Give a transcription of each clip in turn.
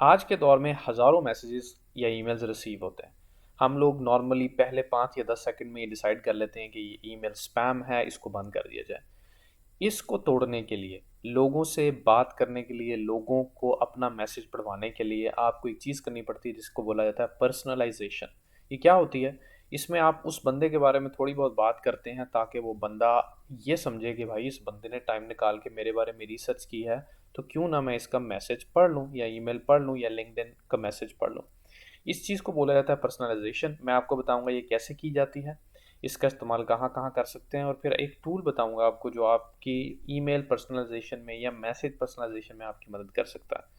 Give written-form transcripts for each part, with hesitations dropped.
आज के दौर में हज़ारों मैसेजेस या ईमेल्स रिसीव होते हैं। हम लोग नॉर्मली पहले 5 या 10 सेकंड में ये डिसाइड कर लेते हैं कि ये ईमेल स्पैम है, इसको बंद कर दिया जाए। इसको तोड़ने के लिए, लोगों से बात करने के लिए, लोगों को अपना मैसेज पढ़वाने के लिए आपको एक चीज़ करनी पड़ती है जिसको बोला जाता है पर्सनलाइज़ेशन। ये क्या होती है? इसमें आप उस बंदे के बारे में थोड़ी बहुत बात करते हैं ताकि वो बंदा ये समझे कि भाई इस बंदे ने टाइम निकाल के मेरे बारे में रिसर्च की है, तो क्यों ना मैं इसका मैसेज पढ़ लूँ या ईमेल पढ़ लूँ या लिंक्डइन का मैसेज पढ़ लूँ। इस चीज़ को बोला जाता है पर्सनलाइजेशन। मैं आपको बताऊंगा ये कैसे की जाती है, इसका इस्तेमाल कहाँ कहाँ कर सकते हैं, और फिर एक टूल बताऊंगा आपको जो आपकी ईमेल पर्सनलाइजेशन में या मैसेज पर्सनलाइजेशन में आपकी मदद कर सकता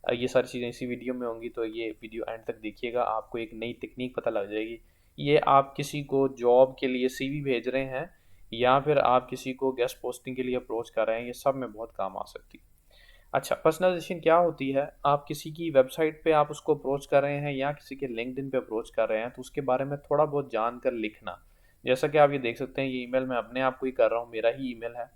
है। ये सारी चीज़ें इसी वीडियो में होंगी, तो ये वीडियो एंड तक देखिएगा, आपको एक नई टेक्निक पता लग जाएगी। ये आप किसी को जॉब के लिए सीवी भेज रहे हैं या फिर आप किसी को गेस्ट पोस्टिंग के लिए अप्रोच कर रहे हैं, ये सब में बहुत काम आ सकती है। अच्छा, पर्सनलाइजेशन क्या होती है? आप किसी की वेबसाइट पे आप उसको अप्रोच कर रहे हैं या किसी के लिंक्डइन पे अप्रोच कर रहे हैं, तो उसके बारे में थोड़ा बहुत जानकर लिखना। जैसा कि आप ये देख सकते हैं, ये ईमेल मैं अपने आप को ही कर रहा हूँ, मेरा ही ईमेल है।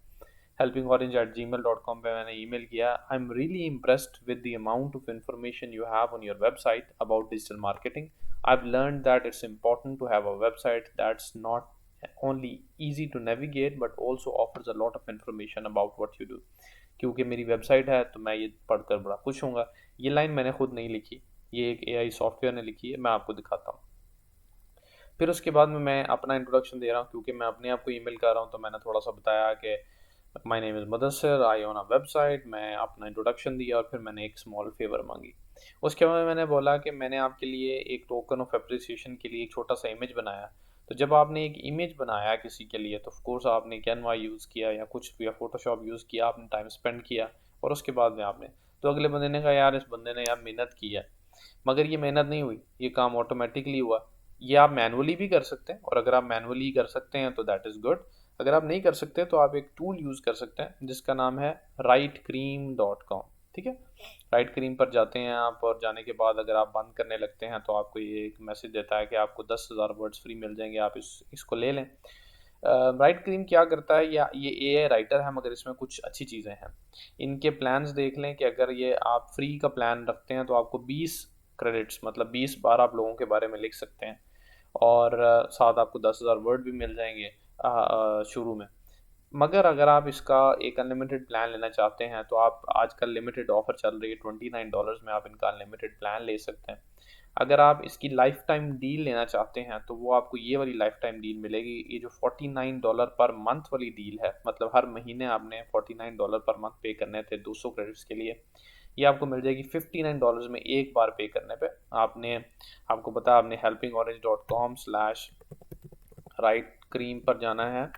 helpingorange@gmail.com पे मैंने ईमेल किया। I am really impressed with the amount of information you have on your website about digital marketing. I've learned that it's important to have a website that's not only easy to navigate but also offers a lot of information about what you do। क्योंकि मेरी website है तो मैं ये पढ़कर बड़ा खुश होऊंगा। ये लाइन मैंने खुद नहीं लिखी, ये एक एआई सॉफ्टवेयर ने लिखी है, मैं आपको दिखाता हूँ। फिर उसके बाद में मैं अपना इंट्रोडक्शन दे रहा हूँ, क्योंकि मैं अपने आप को ईमेल कर रहा हूँ, तो मैंने थोड़ा सा बताया कि my name is Mudassir, I own a website. मैं अपना इंट्रोडक्शन दिया और फिर मैंने एक स्मॉल फेवर मांगी। उसके बाद मैंने बोला कि मैंने आपके लिए एक टोकन ऑफ अप्रिसिएशन के लिए एक छोटा सा इमेज बनाया। तो जब आपने एक इमेज बनाया किसी के लिए, तो ऑफ कोर्स आपने कैनवा यूज़ किया या कुछ या फोटोशॉप यूज़ किया, आपने टाइम स्पेंड किया, और उसके बाद में आपने, तो अगले बंदे ने कहा यार इस बंदे ने यार मेहनत की है। मगर ये मेहनत नहीं हुई, ये काम ऑटोमेटिकली हुआ। ये आप मैनुअली भी कर सकते हैं, और अगर आप मैनुअली कर सकते हैं तो दैट इज़ गुड। अगर आप नहीं कर सकते तो आप एक टूल यूज़ कर सकते हैं जिसका नाम है writecream.com। ठीक है, राइट क्रीम पर जाते हैं आप, और जाने के बाद अगर आप बंद करने लगते हैं तो आपको ये एक मैसेज देता है कि आपको 10,000 वर्ड्स फ्री मिल जाएंगे, आप इसको ले लें। राइट क्रीम क्या करता है, या ये एआई राइटर है मगर इसमें कुछ अच्छी चीज़ें हैं। इनके प्लान्स देख लें कि अगर ये आप फ्री का प्लान रखते हैं तो आपको 20 क्रेडिट्स, मतलब 20 बार आप लोगों के बारे में लिख सकते हैं, और साथ आपको 10,000 वर्ड भी मिल जाएंगे शुरू में। मगर अगर आप इसका एक अनलिमिटेड प्लान लेना चाहते हैं तो आप, आजकल लिमिटेड ऑफर चल रही है, $29 में आप इनका अनलिमिटेड प्लान ले सकते हैं। अगर आप इसकी लाइफ टाइम डील लेना चाहते हैं तो वो आपको ये वाली लाइफ टाइम डील मिलेगी। ये जो $49 पर मंथ वाली डील है, मतलब हर महीने आपने $49 पर मंथ पे करने थे 200 क्रेडिट्स के लिए, ये आपको मिल जाएगी $59 में एक बार पे करने पे। आपने, आपको पता, आपने helpingorange.com/राइट क्रीम पर जाना है,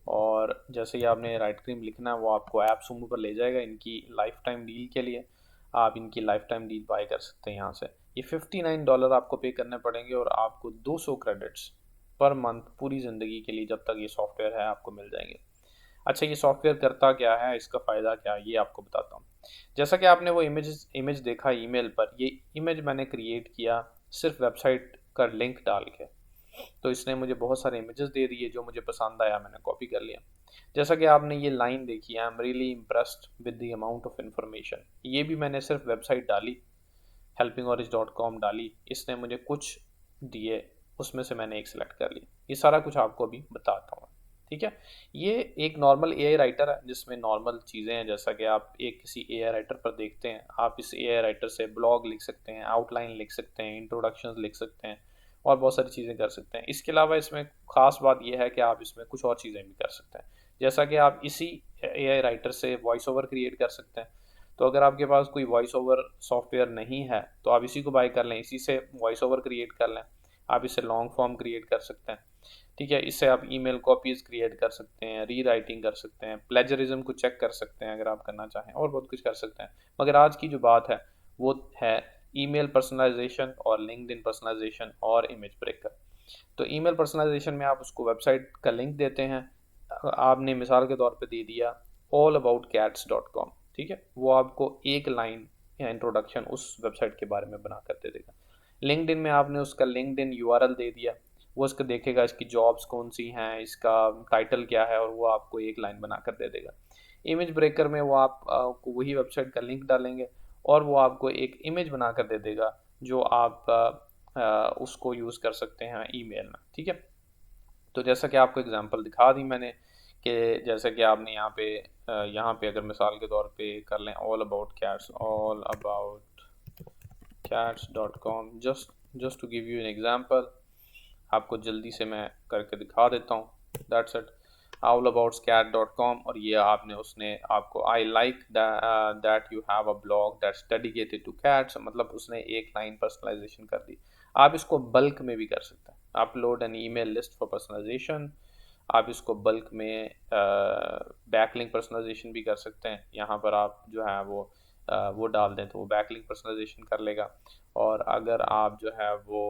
और जैसे ही आपने राइट क्रीम लिखना है वो आपको ऐप सुमो पर ले जाएगा इनकी लाइफ टाइम डील के लिए। आप इनकी लाइफ टाइम डील बाय कर सकते हैं यहाँ से। ये $59 आपको पे करने पड़ेंगे, और आपको 200 क्रेडिट्स पर मंथ पूरी ज़िंदगी के लिए, जब तक ये सॉफ्टवेयर है, आपको मिल जाएंगे। अच्छा, ये सॉफ्टवेयर करता क्या है, इसका फ़ायदा क्या है, ये आपको बताता हूँ। जैसा कि आपने वो इमेज देखा ईमेल पर, ये इमेज मैंने क्रिएट किया सिर्फ वेबसाइट का लिंक डाल के। तो इसने मुझे बहुत सारे इमेजेस दे दिए, जो मुझे पसंद आया मैंने कॉपी कर लिया। जैसा कि आपने ये लाइन देखी, I am really impressed with the amount of information, ये भी मैंने सिर्फ वेबसाइट डाली, helpingorange.com डाली, इसने मुझे कुछ दिए, उसमें से मैंने एक सिलेक्ट कर लिया। ये सारा कुछ आपको अभी बताता हूँ। ठीक है, ये एक नॉर्मल एआई राइटर है जिसमें नॉर्मल चीज़ें हैं, जैसा कि आप एक किसी एआई राइटर पर देखते हैं। आप इस एआई राइटर से ब्लॉग लिख सकते हैं, आउटलाइन लिख सकते हैं, इंट्रोडक्शंस लिख सकते हैं, और बहुत सारी चीज़ें कर सकते हैं। इसके अलावा इसमें ख़ास बात यह है कि आप इसमें कुछ और चीज़ें भी कर सकते हैं, जैसा कि आप इसी एआई राइटर से वॉइस ओवर क्रिएट कर सकते हैं। तो अगर आपके पास कोई वॉइस ओवर सॉफ्टवेयर नहीं है तो आप इसी को बाय कर लें, इसी से वॉइस ओवर क्रिएट कर लें। आप इससे लॉन्ग फॉर्म क्रिएट कर सकते हैं। ठीक है, इससे आप ईमेल कॉपीज़ क्रिएट कर सकते हैं, री राइटिंग कर सकते हैं, प्लेजरिज्म को चेक कर सकते हैं अगर आप करना चाहें, और बहुत कुछ कर सकते हैं। मगर आज की जो बात है वो है ईमेल पर्सनलाइजेशन और लिंक्डइन पर्सनलाइजेशन और इमेज ब्रेकर। तो ईमेल पर्सनलाइजेशन में आप उसको वेबसाइट का लिंक देते हैं। आपने मिसाल के तौर पे दे दिया allaboutcats.com। ठीक है, वो आपको एक लाइन या इंट्रोडक्शन उस वेबसाइट के बारे में बना कर दे देगा। लिंक्डइन में आपने उसका लिंक्डइन यूआरएल दे दिया, वो उसका देखेगा इसकी जॉब्स कौन सी हैं, इसका टाइटल क्या है, और वो आपको एक लाइन बना कर दे देगा। इमेज ब्रेकर में वो आप को वही वेबसाइट का लिंक डालेंगे, और वो आपको एक इमेज बना कर दे देगा जो आप उसको यूज़ कर सकते हैं ईमेल में, ठीक है। तो जैसा कि आपको एग्जांपल दिखा दी मैंने कि जैसा कि आपने यहाँ पे अगर मिसाल के तौर पे कर लें all about cats dot com, just to give you an example, आपको जल्दी से मैं करके दिखा देता हूँ। That's it, allaboutcat.com। और ये आपने उसने आपको I like that you have a blog that's dedicated to cats, मतलब उसने एक लाइन पर्सनलाइजेशन कर दी। आप इसको बल्क में भी कर सकते हैं, upload an email list for personalisation. आप इसको बल्क में बैकलिंक पर्सनलाइजेशन भी कर सकते हैं। यहाँ पर आप जो है वो डाल दें तो वो बैकलिंक पर्सनलाइजेशन कर लेगा। और अगर आप जो है वो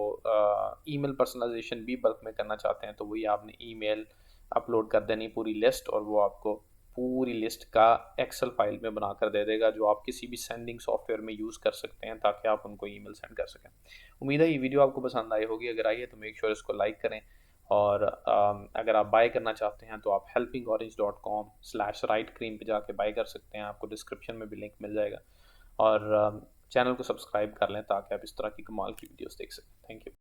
ईमेल पर्सनलाइजेशन भी बल्क में करना चाहते हैं तो वही आपने ईमेल अपलोड कर देनी पूरी लिस्ट, और वो आपको पूरी लिस्ट का एक्सेल फाइल में बना कर दे देगा जो आप किसी भी सेंडिंग सॉफ्टवेयर में यूज़ कर सकते हैं ताकि आप उनको ईमेल सेंड कर सकें। उम्मीद है ये वीडियो आपको पसंद आई होगी। अगर आई है तो मेक श्योर इसको लाइक करें। और अगर आप बाय करना चाहते हैं तो आप helpingorange.com/write cream पे जाके बाय कर सकते हैं, आपको डिस्क्रिप्शन में भी लिंक मिल जाएगा। और चैनल को सब्सक्राइब कर लें ताकि आप इस तरह की कमाल की वीडियोस देख सकें। Thank you.